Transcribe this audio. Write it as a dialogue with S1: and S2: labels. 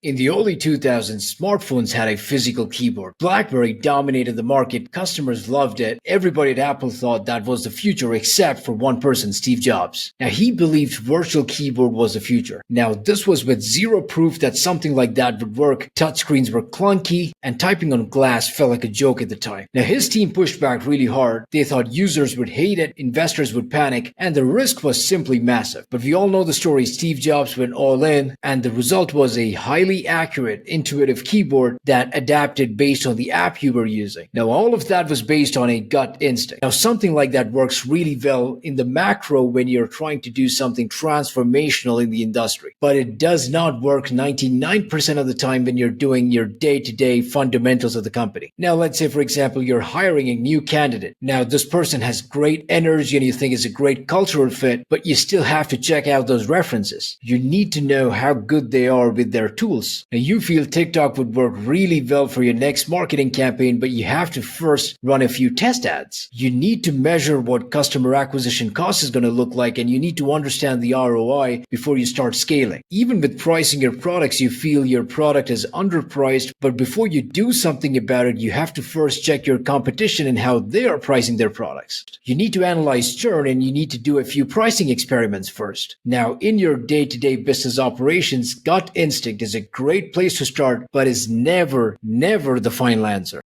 S1: In the early 2000s, smartphones had a physical keyboard. BlackBerry dominated the market, customers loved it. Everybody at Apple thought that was the future except for one person, Steve Jobs. Now, he believed virtual keyboard was the future. Now, this was with zero proof that something like that would work. Touchscreens were clunky, and typing on glass felt like a joke at the time. Now, his team pushed back really hard. They thought users would hate it, investors would panic, and the risk was simply massive. But we all know the story. Steve Jobs went all in, and the result was a highly accurate, intuitive keyboard that adapted based on the app you were using. Now, all of that was based on a gut instinct. Now, something like that works really well in the macro when you're trying to do something transformational in the industry, but it does not work 99% of the time when you're doing your day-to-day fundamentals of the company. Now, let's say, for example, you're hiring a new candidate. Now, this person has great energy and you think is a great cultural fit, but you still have to check out those references. You need to know how good they are with their tools. Now, you feel TikTok would work really well for your next marketing campaign, but you have to first run a few test ads. You need to measure what customer acquisition cost is going to look like, and you need to understand the ROI before you start scaling. Even with pricing your products, you feel your product is underpriced, but before you do something about it, you have to first check your competition and how they are pricing their products. You need to analyze churn, and you need to do a few pricing experiments first. Now, in your day-to-day business operations, gut instinct is a great place to start, but is never the final answer.